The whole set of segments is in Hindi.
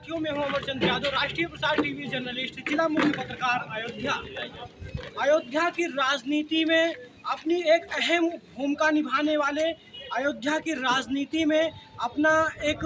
साथियों, मैं हूं अमरचंद यादव, राष्ट्रीय प्रसार टीवी जर्नलिस्ट, जिला मुख्य पत्रकार अयोध्या। अयोध्या की राजनीति में अपनी एक अहम भूमिका निभाने वाले, अयोध्या की राजनीति में अपना एक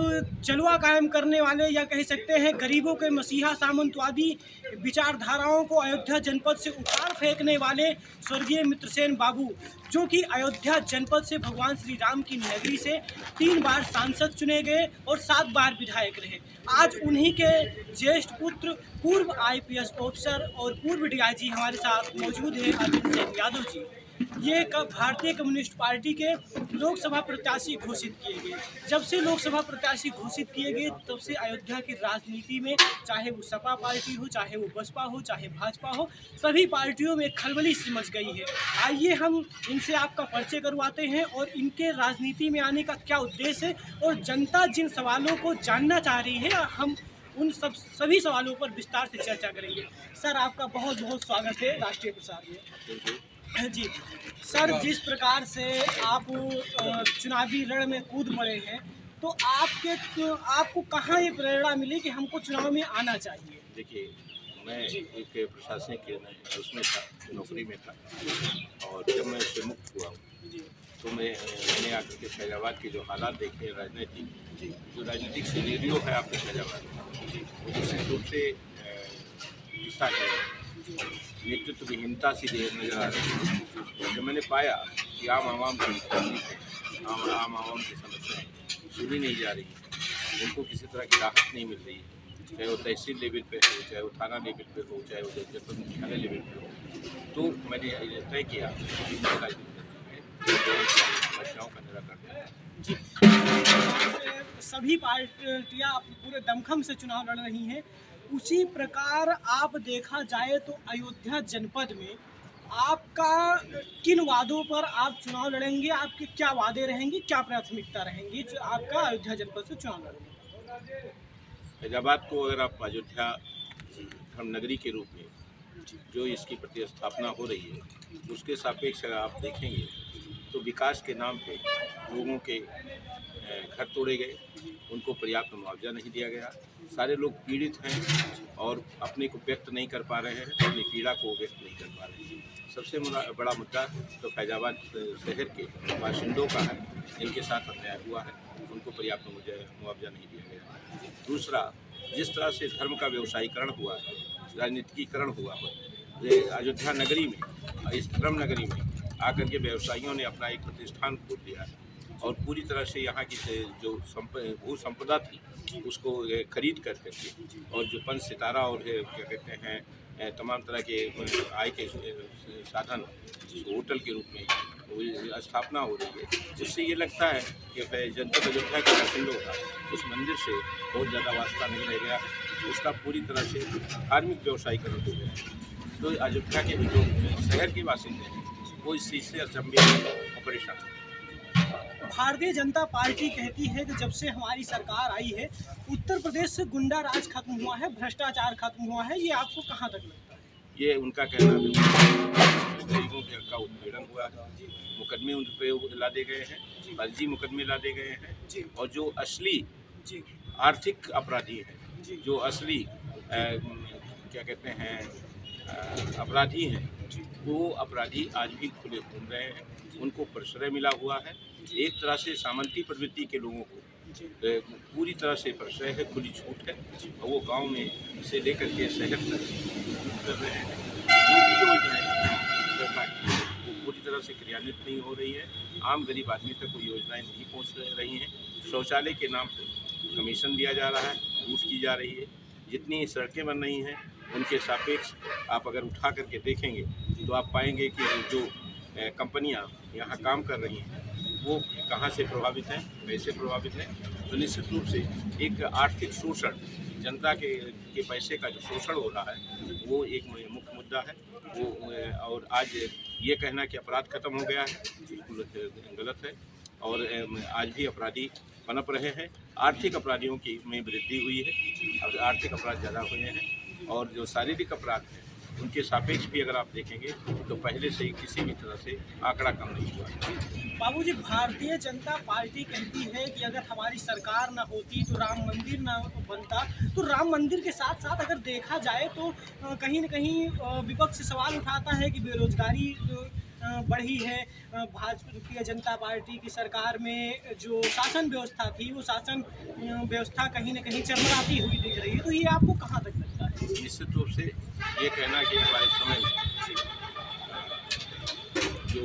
जलवा कायम करने वाले, या कह सकते हैं गरीबों के मसीहा सामंतवादी विचारधाराओं को अयोध्या जनपद से उखाड़ फेंकने वाले स्वर्गीय मित्रसेन बाबू, जो कि अयोध्या जनपद से भगवान श्री राम की नगरी से 3 बार सांसद चुने गए और 7 बार विधायक रहे। आज उन्हीं के ज्येष्ठ पुत्र, पूर्व IPS ऑफिसर और पूर्व DIG हमारे साथ मौजूद हैं, अरविंद सिंह यादव जी। ये भारतीय कम्युनिस्ट पार्टी के लोकसभा प्रत्याशी घोषित किए गए। जब से लोकसभा प्रत्याशी घोषित किए गए तब से अयोध्या की राजनीति में, चाहे वो सपा पार्टी हो, चाहे वो बसपा हो, चाहे भाजपा हो, सभी पार्टियों में खलबली सी मच गई है। आइए हम इनसे आपका परिचय करवाते हैं और इनके राजनीति में आने का क्या उद्देश्य है, और जनता जिन सवालों को जानना चाह रही है, हम उन सभी सवालों पर विस्तार से चर्चा करेंगे। सर, आपका बहुत बहुत स्वागत है राष्ट्रीय प्रसार में। जी सर, जिस प्रकार से आप चुनावी रण में कूद पड़े हैं, तो आपको कहाँ ये प्रेरणा मिली कि हमको चुनाव में आना चाहिए? देखिए, मैं एक प्रशासनिक उसमें था, नौकरी में था, और जब मैं उससे मुक्त हुआ तो मैंने आकर के फैजाबाद के जो हालात देखे, जो राजनीतिक सिनेरियो है आपके फैजाबाद में, वो निश्चित रूप से दिशा है, नेतृत्व विहीनता सी नजर आ रही है। जब मैंने पाया कि आम आवाम की तकलीफ है, आम आवाम की समस्याएं सुनी नहीं जा रही, उनको किसी तरह की राहत नहीं मिल रही है, चाहे वो तहसील लेवल पे हो, चाहे वो थाना लेवल पे हो, चाहे वो जनपद मुख्यालय लेवल पे हो, तो मैंने तय किया कि समस्याओं का निराकरण। जी, सभी पार्टियां पूरे दमखम से चुनाव लड़ रही हैं, उसी प्रकार आप देखा जाए तो अयोध्या जनपद में आपका किन वादों पर आप चुनाव लड़ेंगे? आपके क्या वादे रहेंगे, क्या प्राथमिकता रहेंगी जो आपका अयोध्या जनपद से चुनाव लड़ेंगे? फैजाबाद को अगर आप अयोध्या धर्म नगरी के रूप में जो इसकी प्रतिस्थापना हो रही है, उसके सापेक्ष अगर आप देखेंगे तो विकास के नाम पे लोगों के घर तोड़े गए, उनको पर्याप्त मुआवजा नहीं दिया गया, सारे लोग पीड़ित हैं और अपने को व्यक्त नहीं कर पा रहे हैं, अपनी पीड़ा को व्यक्त नहीं कर पा रहे हैं। सबसे बड़ा मुद्दा तो फैजाबाद शहर के बाशिंदों का है, जिनके साथ अन्याय हुआ है, उनको पर्याप्त मुआवजा नहीं दिया गया। दूसरा, जिस तरह से धर्म का व्यवसायीकरण हुआ है, राजनीतिकीकरण हुआ है, अयोध्या नगरी में, इस धर्म नगरी में आकर के व्यवसायियों ने अपना एक प्रतिष्ठान खोल दिया है और पूरी तरह से यहाँ की जो भू संपदा थी उसको खरीद कर करके, और जो पंच सितारा और क्या कहते हैं तमाम तरह के आय के साधन होटल के रूप में स्थापना हो रही है, जिससे ये लगता है कि जनपद अयोध्या के बाशिंदों का उस मंदिर से बहुत ज़्यादा वास्ता नहीं रह गया, उसका पूरी तरह से धार्मिक व्यवसायीकरण हो गया है। तो अयोध्या के जो शहर के बासिंदे हैं वो इस चीज़ से अचंभित और परेशान है। भारतीय जनता पार्टी कहती है कि जब से हमारी सरकार आई है, उत्तर प्रदेश से गुंडा राज खत्म हुआ है, भ्रष्टाचार खत्म हुआ है। ये आपको कहाँ तक लगता है? ये उनका कहना है, गरीबों के हक का उत्पीड़न हुआ है, मुकदमे उन पर लादे गए हैं, फर्जी मुकदमे लादे गए हैं, और जो असली आर्थिक अपराधी हैं, जो असली क्या कहते हैं अपराधी हैं, वो अपराधी आज भी खुले घूम रहे हैं, उनको प्रश्रय मिला हुआ है। एक तरह से सामंती प्रवृत्ति के लोगों को पूरी तरह से प्रश्रय है, खुली छूट है, और वो गांव में से लेकर के शहर तक कर रहे हैं। जो भी योजनाएं वो पूरी तरह से क्रियान्वित नहीं हो रही है, आम गरीब आदमी तक वो योजनाएं नहीं पहुंच रही हैं। शौचालय के नाम पर कमीशन दिया जा रहा है, लूट की जा रही है। जितनी सड़कें बन रही हैं उनके सापेक्ष आप अगर उठा करके देखेंगे तो आप पाएंगे कि जो कंपनियां यहाँ काम कर रही हैं वो कहाँ से प्रभावित हैं, कैसे प्रभावित हैं। तो निश्चित रूप से एक आर्थिक शोषण, जनता के पैसे का जो शोषण हो रहा है वो एक मुख्य मुद्दा है। वो और आज ये कहना कि अपराध खत्म हो गया है बिल्कुल गलत है, और आज भी अपराधी पनप रहे हैं। आर्थिक अपराधियों की में वृद्धि हुई है, अब आर्थिक अपराध ज़्यादा हुए हैं, और जो शारीरिक अपराध हैं उनके सापेक्ष भी अगर आप देखेंगे तो पहले से ही किसी भी तरह से आंकड़ा कम नहीं हुआ। बाबूजी, भारतीय जनता पार्टी कहती है कि अगर हमारी सरकार ना होती तो राम मंदिर ना बनता। तो राम मंदिर के साथ साथ अगर देखा जाए तो कहीं न कहीं विपक्ष सवाल उठाता है कि बेरोजगारी बढ़ी है। भारतीय जनता पार्टी की सरकार में जो शासन व्यवस्था थी वो शासन व्यवस्था कहीं न कहीं चरमराती हुई दिख रही है। तो ये आपको कहाँ तक लगता है? निश्चित रूप से ये कहना कि हमारे समय में जो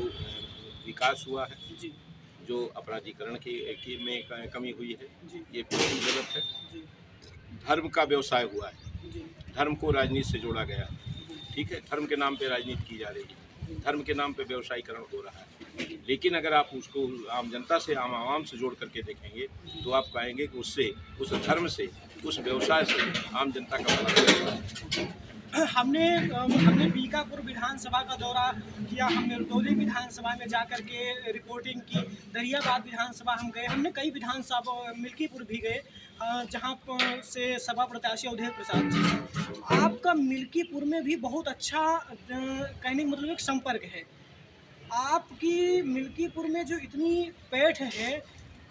विकास हुआ है, जी जो अपराधीकरण की में कमी हुई है, जी ये बिल्कुल गलत है। जी धर्म का व्यवसाय हुआ है, जी धर्म को राजनीति से जोड़ा गया, ठीक है, धर्म के नाम पे राजनीति की जा रही है, धर्म के नाम पे व्यवसायीकरण हो रहा है। लेकिन अगर आप उसको आम जनता से, आम आवाम से जोड़ करके देखेंगे तो आप पाएंगे कि उससे, उस धर्म से, उस व्यवसाय से आम जनता का भला है। हमने बीकापुर विधानसभा का दौरा किया, हमने रुदौली विधानसभा में जाकर के रिपोर्टिंग की, दरियाबाद विधानसभा हम गए, हमने कई विधानसभा, मिल्कीपुर भी गए जहां से सभा प्रत्याशी अवधेश प्रसाद जी। आपका मिल्कीपुर में भी बहुत अच्छा कहने का मतलब एक संपर्क है। आपकी मिल्कीपुर में जो इतनी पैठ है,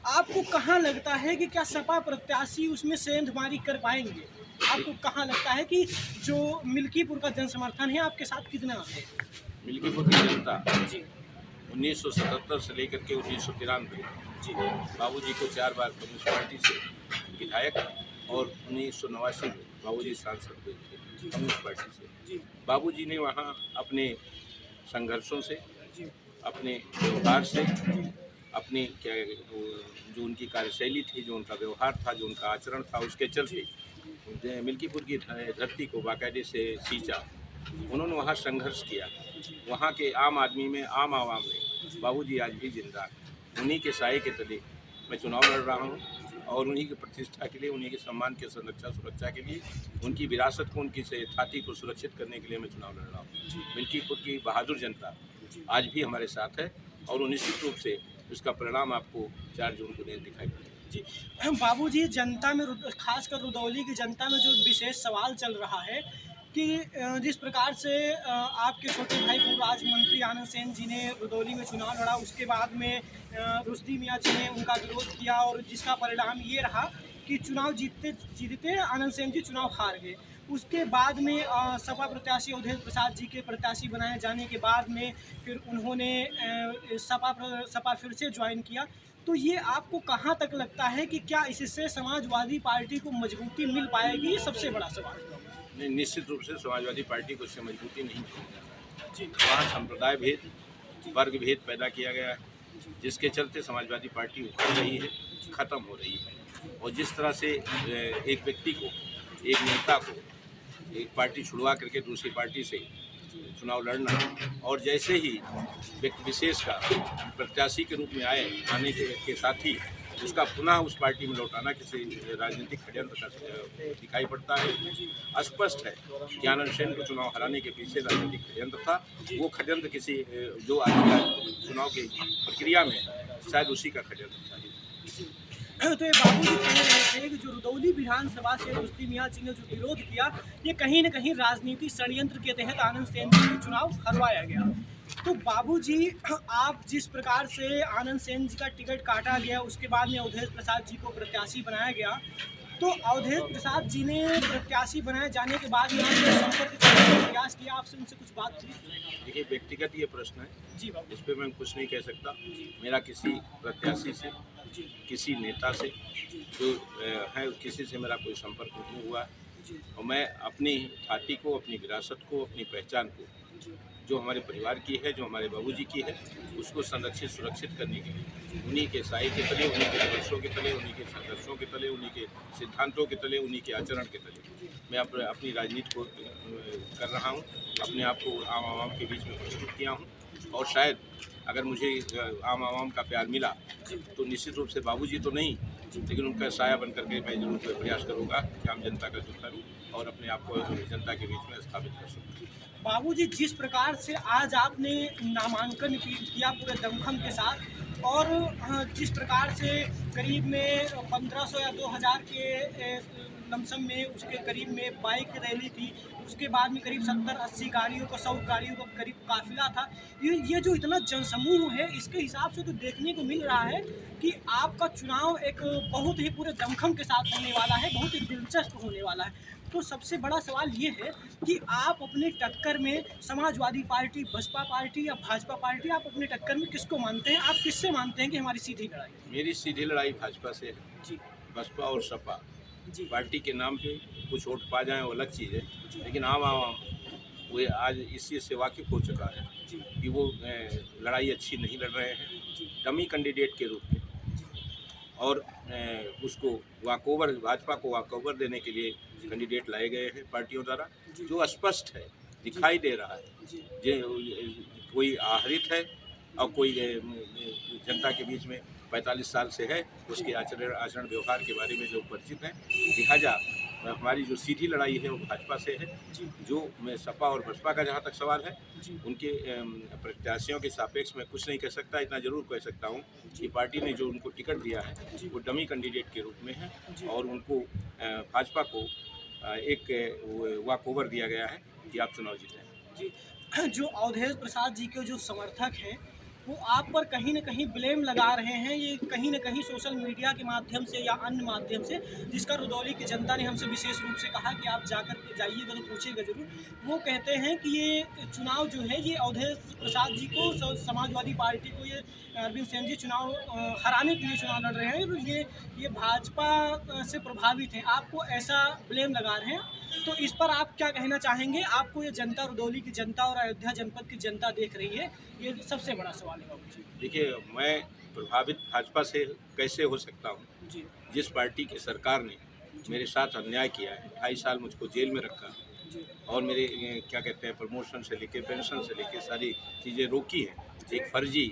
आपको कहाँ लगता है कि क्या सपा प्रत्याशी उसमें सेंधमारी कर पाएंगे? आपको कहाँ लगता है कि जो मिल्कीपुर का जन समर्थन है आपके साथ कितना है? मिल्कीपुर की जनता जी 1977 से लेकर के 1993 जी बाबूजी को 4 बार कम्युनिस्ट पार्टी से विधायक और 1989 में बाबूजी सांसद हुए थे कम्युनिस्ट पार्टी से। जी बाबूजी ने वहाँ अपने संघर्षों से, जी अपने व्यवहार से, अपनी क्या जो उनकी कार्यशैली थी, जो उनका व्यवहार था, जो उनका आचरण था, उसके चलते मिल्कीपुर की धरती को बाकायदे से सींचा। उन्होंने वहाँ संघर्ष किया। वहाँ के आम आदमी में, आम आवाम में बाबूजी आज भी जिंदा हैं। उन्हीं के साए के तले मैं चुनाव लड़ रहा हूँ और उन्हीं की प्रतिष्ठा के लिए, उन्हीं के सम्मान के संरक्षा सुरक्षा के लिए, उनकी विरासत को, उनकी थाती को सुरक्षित करने के लिए मैं चुनाव लड़ रहा हूँ। मिल्कीपुर की बहादुर जनता आज भी हमारे साथ है और निश्चित रूप से उसका परिणाम आपको 4 जून को दिखाई पड़ेगा। जी बाबूजी, जनता में खासकर रुदौली की जनता में जो विशेष सवाल चल रहा है कि जिस प्रकार से आपके छोटे भाई पूर्व राज्य मंत्री आनंद सेन जी ने रुदौली में चुनाव लड़ा, उसके बाद में रुश्दी मियाँ जी ने उनका विरोध किया और जिसका परिणाम ये रहा कि चुनाव जीतते जीतते आनंद सेन जी चुनाव हार गए। उसके बाद में सपा प्रत्याशी अवधेश प्रसाद जी के प्रत्याशी बनाए जाने के बाद में फिर उन्होंने सपा फिर से ज्वाइन किया। तो ये आपको कहाँ तक लगता है कि क्या इससे समाजवादी पार्टी को मजबूती मिल पाएगी? ये सबसे बड़ा सवाल है। नहीं, निश्चित रूप से समाजवादी पार्टी को इससे मजबूती नहीं मिलेगी। जी वहाँ संप्रदाय भेद, वर्ग भेद पैदा किया गया है, जिसके चलते समाजवादी पार्टी उखड़ रही है, ख़त्म हो रही है। और जिस तरह से एक व्यक्ति को, एक नेता को एक पार्टी छुड़वा करके दूसरी पार्टी से चुनाव लड़ना और जैसे ही व्यक्ति विशेष का प्रत्याशी के रूप में आने के साथ ही उसका पुनः उस पार्टी में लौटाना किसी राजनीतिक षड्यंत्र का दिखाई पड़ता है। स्पष्ट है कि आनंद सेन को चुनाव हराने के पीछे राजनीतिक षड्यंत्र था। वो षड्यंत्र किसी जो आज चुनाव की प्रक्रिया में शायद उसी का षड्यंत्र था। तो ये बाबूजी कह रहे थे कि जो रुदौली विधानसभा से रुश्दी मियाँ जी ने जो विरोध किया, ये कहीं न कहीं राजनीतिक षड्यंत्र के तहत आनंद सेन जी को चुनाव हरवाया गया। तो बाबूजी, आप जिस प्रकार से आनंद सेन जी का टिकट काटा गया, उसके बाद में अवधेश प्रसाद जी को प्रत्याशी बनाया गया, तो अवधेश प्रसाद जी ने प्रत्याशी बनाए जाने के बाद में आपने संपर्क करने का प्रयास किया, आपसे उनसे कुछ बात हुई? देखिए, व्यक्तिगत ये प्रश्न है जी बाबू, इस पर मैं कुछ नहीं कह सकता। मेरा किसी प्रत्याशी से, जी किसी नेता से जो है, किसी से मेरा कोई संपर्क नहीं हुआ जी और मैं अपनी थाती को, अपनी विरासत को, अपनी पहचान को, जी जो हमारे परिवार की है, जो हमारे बाबूजी की है, उसको संरक्षित सुरक्षित करने के लिए उन्हीं के साए के तले, उन्हीं के आदर्शों के तले, उन्हीं के संघर्षों के तले, उन्हीं के सिद्धांतों के तले, उन्हीं के आचरण के तले मैं अपनी राजनीति को कर रहा हूँ। अपने आप को आम आवाम के बीच में प्रस्तुत किया हूँ और शायद अगर मुझे आम आवाम का प्यार मिला तो निश्चित रूप से बाबूजी तो नहीं, लेकिन उनका साया बन करके मैं जरूर प्रयास करूँगा कि आम जनता का जुट करूँ और अपने आप को जनता के बीच में स्थापित कर सकूँ। बाबूजी, जिस प्रकार से आज आपने नामांकन किया पूरे दमखम के साथ और जिस प्रकार से करीब में 1500 या 2000 के लमसम में उसके करीब में बाइक रैली थी, उसके बाद में करीब 70-80 गाड़ियों का 100 गाड़ियों का करीब काफिला था। ये जो इतना जनसमूह है, इसके हिसाब से तो देखने को मिल रहा है कि आपका चुनाव एक बहुत ही पूरे दमखम के साथ होने वाला है, बहुत ही दिलचस्प होने वाला है। तो सबसे बड़ा सवाल ये है कि आप अपने टक्कर में समाजवादी पार्टी, बसपा पार्टी या भाजपा पार्टी, आप अपने टक्कर में किसको मानते हैं? आप किससे मानते हैं कि हमारी सीधी लड़ाई? मेरी सीधी लड़ाई भाजपा से है। जी, बसपा और सपा जी, पार्टी के नाम पे कुछ वोट पा जाएं वो अलग चीज़ है, जी, लेकिन आम आवाम वो आज इस चीज़ से वाकिफ़ हो चुका है जी, कि वो लड़ाई अच्छी नहीं लड़ रहे हैं जी, डमी कैंडिडेट के रूप में, और उसको वाकओवर भाजपा को वाकओवर देने के लिए कैंडिडेट लाए गए हैं पार्टियों द्वारा, जी, जो स्पष्ट है, दिखाई दे रहा है। जी, कोई आहरित है और कोई जनता के बीच में 45 साल से है, उसके आचरण व्यवहार के बारे में जो परिचित हैं। लिहाजा हमारी जो सीधी लड़ाई है वो भाजपा से है। जी, जो मैं सपा और बसपा का जहाँ तक सवाल है, जी, उनके प्रत्याशियों के सापेक्ष में कुछ नहीं कह सकता। इतना जरूर कह सकता हूँ कि पार्टी ने जो उनको टिकट दिया है वो डमी कैंडिडेट के रूप में है, जी, और उनको भाजपा को एक वॉक ओवर दिया गया है कि आप चुनाव जीतें। जी। जो अवधेश प्रसाद जी के जो समर्थक हैं, वो आप पर कहीं न कहीं ब्लेम लगा रहे हैं, ये कहीं न कहीं सोशल मीडिया के माध्यम से या अन्य माध्यम से, जिसका रुदौली की जनता ने हमसे विशेष रूप से कहा कि आप जाकर के जाइएगा तो पूछिएगा ज़रूर। वो कहते हैं कि ये चुनाव जो है ये अवधेश प्रसाद जी को समाजवादी पार्टी को ये अरविंद सेन जी चुनाव हराने के लिए चुनाव लड़ रहे हैं, और ये भाजपा से प्रभावित हैं। आपको ऐसा ब्लेम लगा रहे हैं। तो इस पर आप क्या कहना चाहेंगे? आपको ये जनता, रुदौली की जनता और अयोध्या जनपद की जनता देख रही है, ये सबसे बड़ा सवाल है बाबू जी। देखिए, मैं प्रभावित भाजपा से कैसे हो सकता हूँ? जी, जिस पार्टी की सरकार ने मेरे साथ अन्याय किया है, 2.5 साल मुझको जेल में रखा जी, और मेरे क्या कहते हैं प्रमोशन से लेके पेंशन से लेके सारी चीज़ें रोकी हैं। एक फर्जी,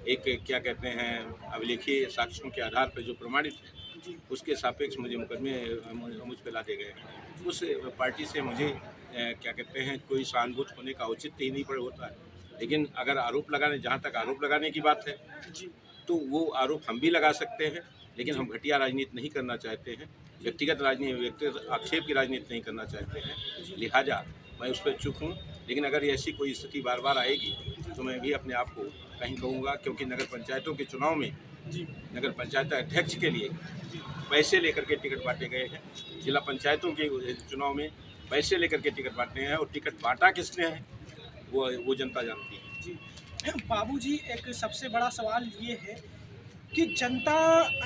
एक क्या कहते हैं अभिलेखीय साक्ष्यों के आधार पर जो प्रमाणित है, जी, उसके सापेक्ष मुझे मुकदमे मुझ पे लादे गए हैं। उस पार्टी से मुझे क्या कहते हैं कोई सहानुभूति होने का औचित्य ही नहीं पड़ होता है। लेकिन अगर आरोप लगाने, जहाँ तक आरोप लगाने की बात है, जी, तो वो आरोप हम भी लगा सकते हैं, लेकिन जी, हम घटिया राजनीति नहीं करना चाहते हैं, व्यक्तिगत राजनीति, व्यक्तिगत आक्षेप की राजनीति नहीं करना चाहते हैं। लिहाजा मैं उस पर चुप हूँ, लेकिन अगर ऐसी कोई स्थिति बार बार आएगी तो मैं भी अपने आप को कहीं कहूँगा, क्योंकि नगर पंचायतों के चुनाव में जी, नगर पंचायत अध्यक्ष के लिए पैसे लेकर के टिकट बांटे गए हैं। जिला पंचायतों के चुनाव में पैसे लेकर के टिकट बांटे हैं, और टिकट बांटा किसने है वो जनता जानती है। जी। बाबूजी, एक सबसे बड़ा सवाल ये है कि जनता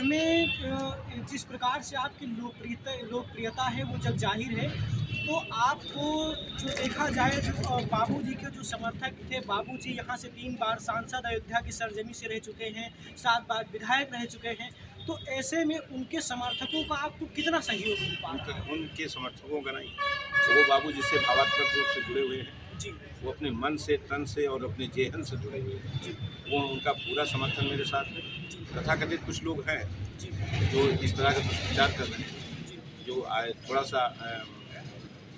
में जिस प्रकार से आपकी लोकप्रियता है वो जग जाहिर है। तो आपको जो देखा जाए, जो बाबूजी के जो समर्थक थे, बाबूजी यहाँ से 3 बार सांसद अयोध्या की सरजमी से रह चुके हैं, 7 बार विधायक रह चुके हैं। तो ऐसे में उनके समर्थकों का आपको कितना सहयोग मिल पा रहा है? उनके समर्थकों का नहीं, वो बाबू जिससे भावात्मक रूप से जुड़े हुए हैं, जी, वो अपने मन से, तन से और अपने जेहन से जुड़े हुए हैं। जी, वो उनका पूरा समर्थन मेरे साथ है। जी, तथाकथित कुछ लोग हैं जी, जो इस तरह का दुष्प्रचार कर रहे हैं, जी, जो थोड़ा सा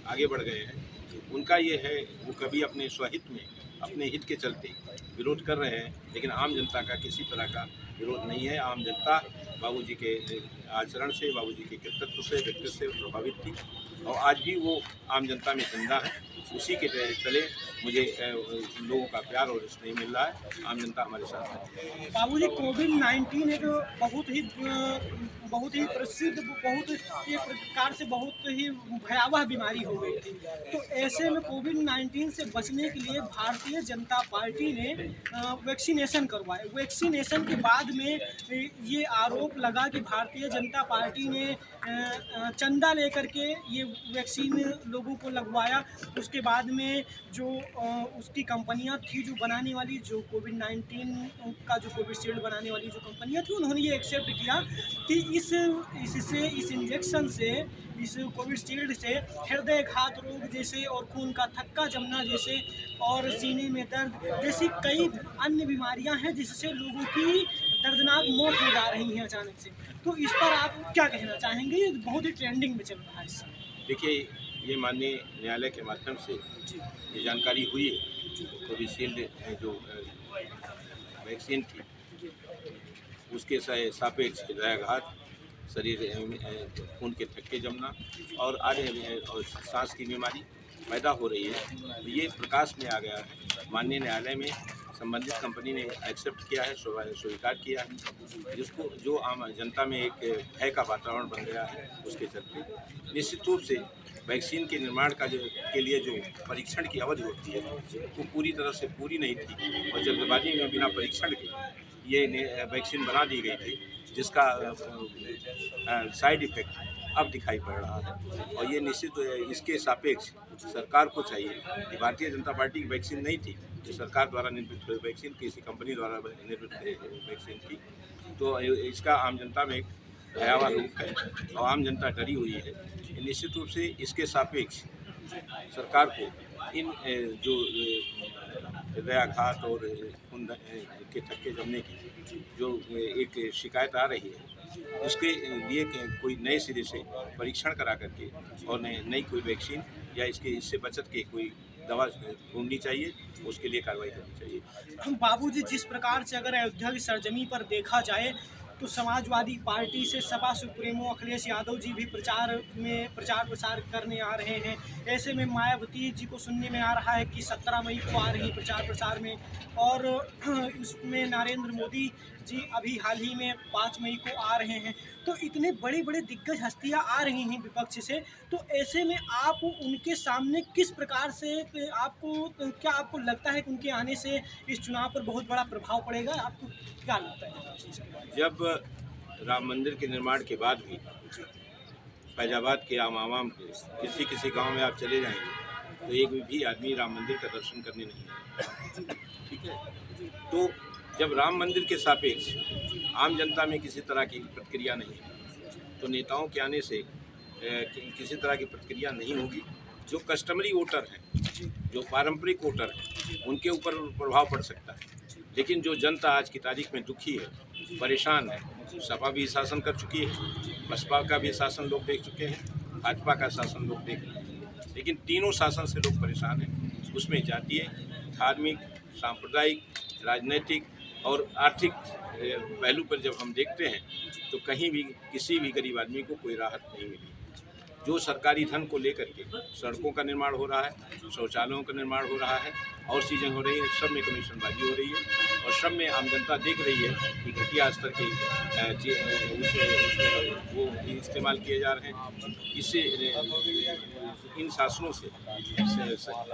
आगे बढ़ गए हैं। उनका ये है, वो कभी अपने स्वहित में, अपने हित के चलते विरोध कर रहे हैं, लेकिन आम जनता का किसी तरह का विरोध नहीं है। आम जनता बाबूजी के आचरण से, बाबूजी के कर्तव्य से, व्यक्तित्व से प्रभावित थी, और आज भी वो आम जनता में जिंदा है। उसी के तले मुझे लोगों का प्यार और स्नेह मिल रहा है। आम जनता हमारे साथ है। बाबूजी, कोविड-19 एक बहुत ही प्रसिद्ध, बहुत एक प्रकार से बहुत ही भयावह बीमारी हो गई थी। तो ऐसे में कोविड-19 से बचने के लिए भारतीय जनता पार्टी ने वैक्सीनेशन करवाए। वैक्सीनेशन के बाद में ये आरोप लगा कि भारतीय जनता पार्टी ने चंदा लेकर के ये वैक्सीन लोगों को लगवाया। उसके बाद में जो उसकी कंपनियां थी जो बनाने वाली, जो कोविड-19 का जो कोविशील्ड बनाने वाली जो कंपनियां थी, उन्होंने ये एक्सेप्ट किया कि इस इंजेक्शन से, इस कोविशील्ड से हृदय घात रोग जैसे और खून का थक्का जमना जैसे और सीने में दर्द जैसी कई अन्य बीमारियां हैं, जिससे लोगों की दर्दनाक मौत हो जा रही है अचानक से। तो इस पर आप क्या कहना चाहेंगे? ये बहुत ही ट्रेंडिंग में चल रहा है इस समय। देखिए, ये माननीय न्यायालय के माध्यम से जी, ये जानकारी हुई है, कोविशील्ड जो वैक्सीन थी, जी, उसके सापेक्ष हृदयाघात शरीर खून के थक्के जमना और और सांस की बीमारी पैदा हो रही है। तो ये प्रकाश में आ गया है। माननीय न्यायालय में संबंधित कंपनी ने एक्सेप्ट किया है, स्वीकार किया है, जिसको जो आम जनता में एक भय का वातावरण बन गया है, उसके चलते निश्चित रूप से वैक्सीन के निर्माण का के लिए जो परीक्षण की अवधि होती है वो पूरी तरह से पूरी नहीं थी और जल्दबाजी में बिना परीक्षण के ये वैक्सीन बना दी गई थी, जिसका साइड इफेक्ट अब दिखाई पड़ रहा है। और ये निश्चित इसके सापेक्ष सरकार को चाहिए कि भारतीय जनता पार्टी की वैक्सीन नहीं थी, जो सरकार द्वारा निर्मित वैक्सीन किसी कंपनी द्वारा निर्मित वैक्सीन थी, तो इसका आम जनता में एक भयावह रूप है और आम जनता डरी हुई है। निश्चित रूप से इसके सापेक्ष सरकार को इन जो हृदयाघात और खून के थक्के जमने की जो एक शिकायत आ रही है, उसके लिए कोई नए सिरे से परीक्षण करा करके और नई कोई वैक्सीन या इससे बचत के कोई दवा ढूंढनी चाहिए, उसके लिए कार्रवाई करनी चाहिए। बाबूजी, जिस प्रकार से अगर अयोध्या की सरजमी पर देखा जाए तो समाजवादी पार्टी से सपा सुप्रीमो अखिलेश यादव जी भी प्रचार प्रसार करने आ रहे हैं। ऐसे में मायावती जी को सुनने में आ रहा है कि 17 मई को आ रही प्रचार प्रसार में, और उसमें नरेंद्र मोदी जी अभी हाल ही में 5 मई को आ रहे हैं। तो इतने बड़े बड़े दिग्गज हस्तियां आ रही हैं विपक्ष से, तो ऐसे में आप उनके सामने किस प्रकार से क्या आपको लगता है कि उनके आने से इस चुनाव पर बहुत बड़ा प्रभाव पड़ेगा? आपको क्या लगता है? जब राम मंदिर के निर्माण के बाद भी फैजाबाद के आवाम के किसी गांव में आप चले जाएंगे तो एक भी आदमी राम मंदिर का दर्शन करने नहीं आएगा, ठीक है। तो जब राम मंदिर के सापेक्ष आम जनता में किसी तरह की प्रतिक्रिया नहीं है, तो नेताओं के आने से किसी तरह की प्रतिक्रिया नहीं होगी। जो कस्टमरी वोटर हैं, जो पारंपरिक वोटर हैं, उनके ऊपर प्रभाव पड़ सकता है, लेकिन जो जनता आज की तारीख में दुखी है, परेशान है, सपा भी शासन कर चुकी है, बसपा का भी शासन लोग देख चुके हैं, भाजपा का शासन लोग देख रहे हैं, लेकिन तीनों शासन से लोग परेशान हैं। उसमें जातीय, धार्मिक, सांप्रदायिक, राजनीतिक और आर्थिक पहलू पर जब हम देखते हैं तो कहीं भी किसी भी गरीब आदमी को कोई राहत नहीं मिली। जो सरकारी धन को लेकर के सड़कों का निर्माण हो रहा है, शौचालयों का निर्माण हो रहा है और चीज़ें हो रही हैं, सब में कमीशनबाजी हो रही है और सब में आम जनता देख रही है कि घटिया स्तर के वो इस्तेमाल किए जा रहे हैं। इससे इन शासनों से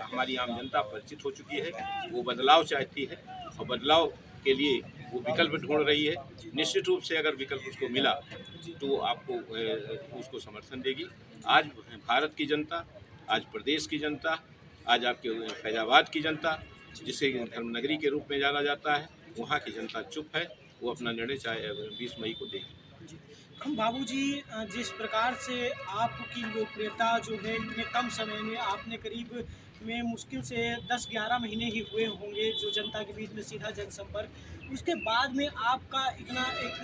हमारी आम जनता परिचित हो चुकी है, वो बदलाव चाहती है और बदलाव के लिए वो विकल्प ढूंढ रही है। निश्चित रूप से अगर विकल्प उसको मिला तो आपको उसको समर्थन देगी। आज भारत की जनता, आज प्रदेश की जनता, आज आपके फैजाबाद की जनता, जिसे धर्मनगरी के रूप में जाना जाता है, वहाँ की जनता चुप है, वो अपना निर्णय चाहे 20 मई को देगी। बाबूजी, जिस प्रकार से आपकी लोकप्रियता जो है इतने कम समय में, आपने करीब में मुश्किल से 10-11 महीने ही हुए होंगे जो जनता के बीच में सीधा जनसंपर्क, उसके बाद में आपका इतना एक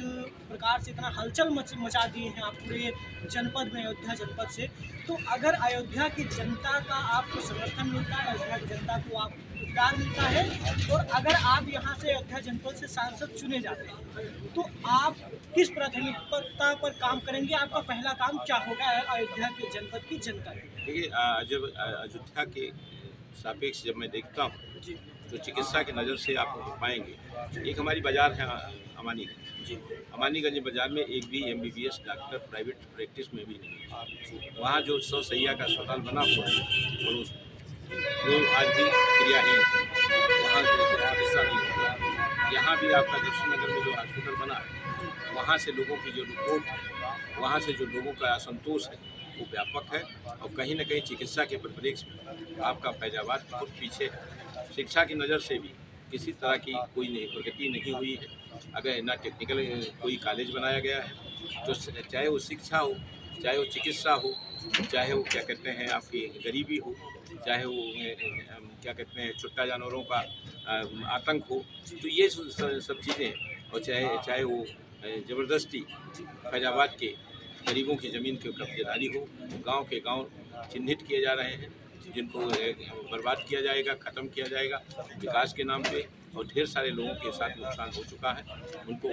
प्रकार से इतना हलचल मचा दिए हैं आप पूरे जनपद में, अयोध्या जनपद से। तो अगर अयोध्या की जनता का आपको समर्थन मिलता है, अयोध्या की जनता को आप प्यार मिलता है, और अगर आप यहाँ से अयोध्या जनपद से सांसद चुने जाते हैं, तो आप किस प्राथमिकता पर काम करेंगे? आपका पहला काम क्या होगा अयोध्या के जनपद की जनता के? देखिए, जब अयोध्या के सापेक्ष जब मैं देखता हूँ तो चिकित्सा की नज़र से आप पाएंगे, एक हमारी बाज़ार है अमानीगंज। अमानीगंज बाज़ार में एक भी MBBS डॉक्टर प्राइवेट प्रैक्टिस में भी नहीं है। वहाँ जो 100 शैय्या का अस्पताल बना हुआ है और वो आज भी क्रियाहीन है, वहाँ चिकित्सा नहीं होता। यहाँ भी आपका दर्शन नगर में जो हॉस्पिटल बना है, वहाँ से लोगों की जो रिपोर्ट है, वहाँ से जो लोगों का असंतोष है, वो व्यापक है और कहीं न कहीं चिकित्सा के परिप्रेक्ष्य में आपका फैजाबाद बहुत पीछे है। शिक्षा की नज़र से भी किसी तरह की कोई प्रगति नहीं हुई है। अगर ना टेक्निकल कोई कॉलेज बनाया गया है, तो चाहे वो शिक्षा हो, चाहे वो चिकित्सा हो, चाहे वो क्या कहते हैं आपकी गरीबी हो, चाहे वो क्या कहते हैं छुट्टा जानवरों का आतंक हो, तो ये सब चीज़ें, और चाहे वो ज़बरदस्ती फैजाबाद के गरीबों की ज़मीन की कब्जेदारी हो, गांव के गांव चिन्हित किए जा रहे हैं, जिनको बर्बाद किया जाएगा, ख़त्म किया जाएगा विकास के नाम पे और ढेर सारे लोगों के साथ नुकसान हो चुका है, उनको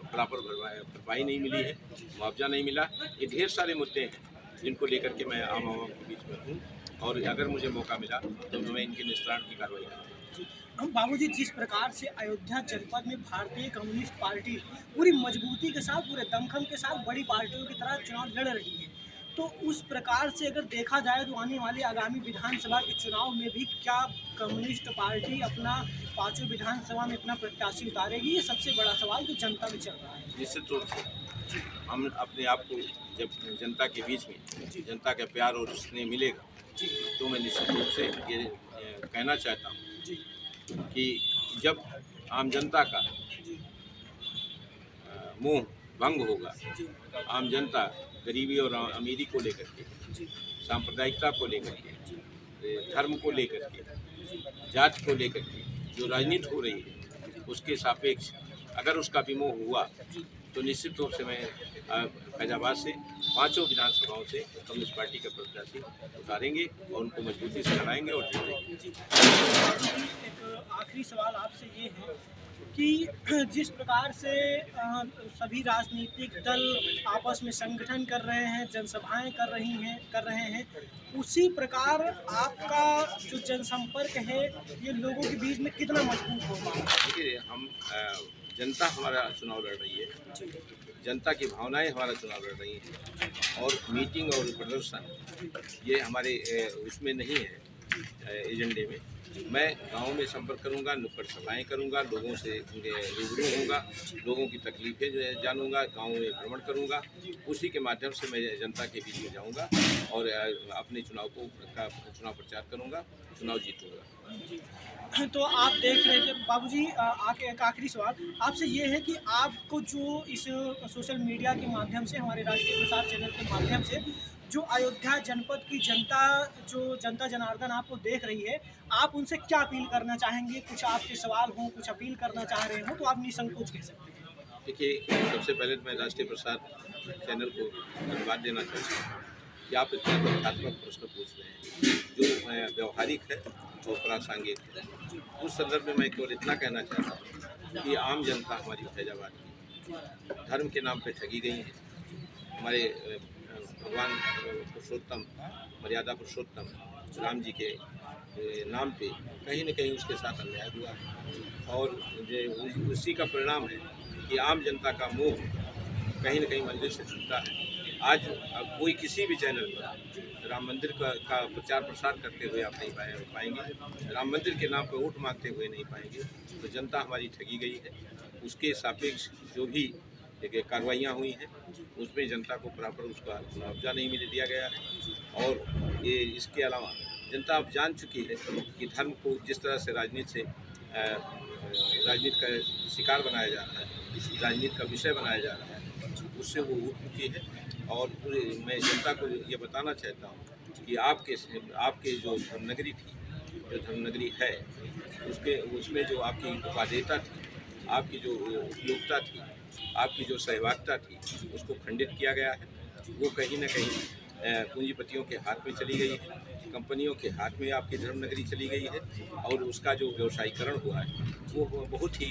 प्रॉपर भरपाई नहीं मिली है, मुआवजा नहीं मिला। ये ढेर सारे मुद्दे हैं जिनको लेकर के मैं आम आवाम के बीच में हूँ, और अगर मुझे मौका मिला तो मैं इनके निस्तारण की कार्रवाई करूँगा। हम बाबूजी, जिस प्रकार से अयोध्या जनपद में भारतीय कम्युनिस्ट पार्टी पूरी मजबूती के साथ, पूरे दमखम के साथ बड़ी पार्टियों की तरह चुनाव लड़ रही है, तो उस प्रकार से अगर देखा जाए तो आने वाले आगामी विधानसभा के चुनाव में भी क्या कम्युनिस्ट पार्टी अपना पांचों विधानसभा में अपना प्रत्याशी उतारेगी? ये सबसे बड़ा सवाल जो जनता में चल रहा है। निश्चित रूप से हम अपने आप को जब जनता के बीच में जनता का प्यार और स्नेह मिलेगा, तो मैं निश्चित रूप से ये कहना चाहता हूँ कि जब आम जनता का मोह भंग होगा, आम जनता गरीबी और अमीरी को लेकर के, सांप्रदायिकता को लेकर के, धर्म को लेकर के, जाति को लेकर के जो राजनीति हो रही है, उसके सापेक्ष अगर उसका विमोह हुआ, तो निश्चित रूप से मैं फैजाबाद से पांचों विधानसभाओं से कम्युनिस्ट पार्टी के प्रत्याशी उतारेंगे और उनको मजबूती से लड़ाएंगे और जीतेंगे। एक आखिरी सवाल आपसे ये है कि जिस प्रकार से सभी राजनीतिक दल आपस में संगठन कर रहे हैं, जनसभाएं कर रहे हैं, उसी प्रकार आपका जो जनसंपर्क है ये लोगों के बीच में कितना मजबूत होगा? देखिए, हम जनता हमारा चुनाव लड़ रही है, जनता की भावनाएं हमारा चुनाव लड़ रही हैं, और मीटिंग और प्रदर्शन ये हमारे उसमें नहीं है एजेंडे में। मैं गाँव में संपर्क करूंगा, नुक्कड़ सभाएं करूंगा, लोगों से रूबरू होऊंगा, लोगों की तकलीफें जो है जानूंगा, गाँव में भ्रमण करूंगा, उसी के माध्यम से मैं जनता के बीच में जाऊंगा और अपने चुनाव प्रचार करूंगा, चुनाव जीतूंगा। तो आप देख रहे थे बाबूजी, एक आखिरी सवाल आपसे ये है कि आपको जो इस सोशल मीडिया के माध्यम से, हमारे राष्ट्रीय प्रसार चैनल के माध्यम से जो अयोध्या जनपद की जनता, जो जनता जनार्दन आपको देख रही है, आप उनसे क्या अपील करना चाहेंगे? कुछ आपके सवाल हों, कुछ अपील करना चाह रहे हो तो आप निसंकोच कह सकते हैं। देखिए, सबसे पहले तो मैं राष्ट्रीय प्रसार चैनल को धन्यवाद देना चाहता हूँ कि आप इतना तथ्यात्मक प्रश्न पूछ रहे हैं जो व्यवहारिक है, जो प्रासंगिक है। उस संदर्भ में मैं केवल इतना कहना चाहता हूँ कि आम जनता हमारी फैजाबाद की धर्म के नाम पे ठगी गई है। हमारे भगवान पुरुषोत्तम, मर्यादा पुरुषोत्तम राम जी के नाम पे कहीं न कहीं उसके साथ अन्याय हुआ है, और उसी का परिणाम है कि आम जनता का मोह कहीं न कहीं मंदिर से छूटा है। आज कोई किसी भी चैनल पर राम मंदिर का प्रचार प्रसार करते हुए आप नहीं पाएंगे, राम मंदिर के नाम पर वोट मांगते हुए नहीं पाएंगे। तो जनता हमारी ठगी गई है। उसके सापेक्ष जो भी कार्रवाइयाँ हुई हैं, उसमें जनता को बराबर उसका मुआवजा नहीं दिया गया है। और ये इसके अलावा जनता अब जान चुकी है कि धर्म को जिस तरह से राजनीति का शिकार बनाया जा रहा है, राजनीति का विषय बनाया जा रहा है, उससे वो उठ चुकी है। और मैं जनता को ये बताना चाहता हूँ कि आपके जो धर्मनगरी थी, जो धर्मनगरी है, उसमें जो आपकी उपादेयता थी, आपकी जो उपयोगिता थी, आपकी जो सहभागिता थी, उसको खंडित किया गया है। वो कहीं न कहीं पूंजीपतियों के हाथ में चली गई है, कंपनियों के हाथ में आपकी धर्मनगरी चली गई है, और उसका जो व्यवसायीकरण हुआ है वो बहुत ही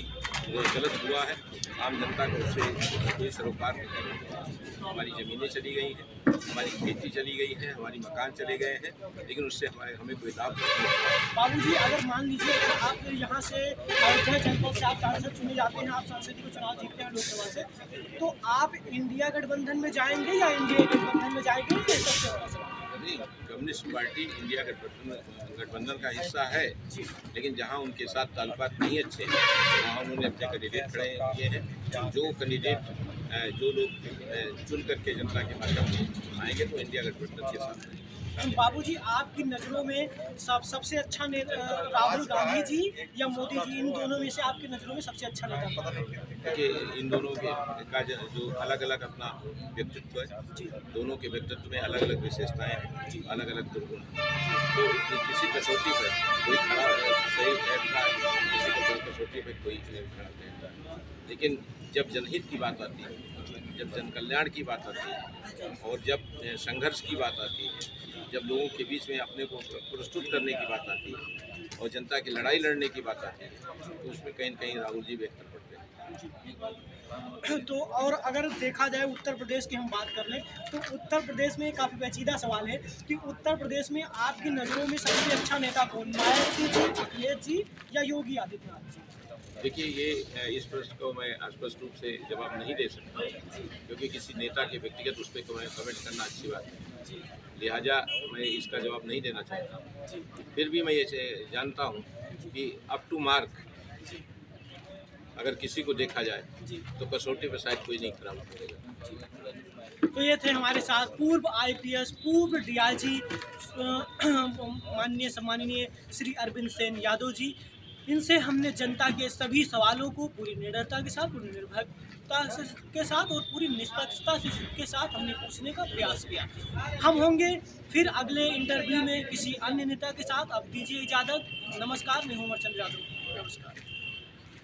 गलत हुआ है। आम जनता को उससे कोई सरोकार नहीं। हमारी ज़मीनें चली गई हैं, हमारी खेती चली गई है, हमारी मकान चले गए हैं, लेकिन उससे हमें कोई लाभ नहीं है। बाबूजी, अगर मान लीजिए कि आप यहाँ से अयोध्या जनपद से आप सांसद चुने जाते हैं, आप सांसद को चुनाव जीतते हैं लोकसभा से, तो आप इंडिया गठबंधन में जाएंगे या एनडीए गठबंधन में जाएंगे? ये सबसे बड़ा सवाल। कम्युनिस्ट पार्टी इंडिया गठबंधन का हिस्सा है, लेकिन जहां उनके साथ ताल्लुकात नहीं अच्छे हैं, वहाँ उन्होंने अपने कैंडिडेट खड़े किए हैं। जो कैंडिडेट जो लोग चुन करके जनता के माध्यम से आएंगे तो इंडिया गठबंधन के साथ रहेंगे। बाबूजी, आपकी नज़रों में सबसे अच्छा राहुल गांधी जी या मोदी जी, इन दोनों में से आपकी नज़रों में सबसे अच्छा नेता? देखिए, इन दोनों का जो अलग अलग अपना व्यक्तित्व है, दोनों के व्यक्तित्व में अलग अलग विशेषताएं हैं, अलग अलग दुर्गुण हैं। तो किसी कसौटी पर कोई खड़ा सही ठहरता है, किसी कसौटी पर कोई खड़ा ठहरता है। लेकिन जब जनहित की बात आती है, जब जन कल्याण की बात आती है और जब संघर्ष की बात आती है, जब लोगों के बीच में अपने को प्रस्तुत करने की बात आती है और जनता की लड़ाई लड़ने की बात आती है, तो उसमें कहीं न कहीं राहुल जी बेहतर पड़ते हैं। तो और अगर देखा जाए उत्तर प्रदेश की हम बात कर लें तो उत्तर प्रदेश में काफ़ी पेचीदा सवाल है कि उत्तर प्रदेश में आपकी नज़रों में सबसे अच्छा नेता कौन, मायावती जी, अखिलेश जी या योगी आदित्यनाथ जी? देखिए, ये इस प्रश्न को मैं स्पष्ट रूप से जवाब नहीं दे सकता, क्योंकि किसी नेता के व्यक्तिगत उस पर कमेंट करना अच्छी बात है, लिहाजा मैं इसका जवाब नहीं देना चाहता। फिर भी मैं ये जानता हूँ कि अप टू मार्क अगर किसी को देखा जाए तो कसौटी पर शायद कोई नहीं खरा उतरेगा। तो ये थे हमारे साथ पूर्व आईपीएस, पूर्व डीआईजी माननीय सम्माननीय श्री अरविंद सेन यादव जी। इनसे हमने जनता के सभी सवालों को पूरी निडरता के साथ, पूरी निर्भरता के साथ और पूरी निष्पक्षता के साथ हमने पूछने का प्रयास किया। हम होंगे फिर अगले इंटरव्यू में किसी अन्य नेता के साथ। अब दीजिए इजाज़त। नमस्कार, मैं हूं अमरचंद यादव। नमस्कार।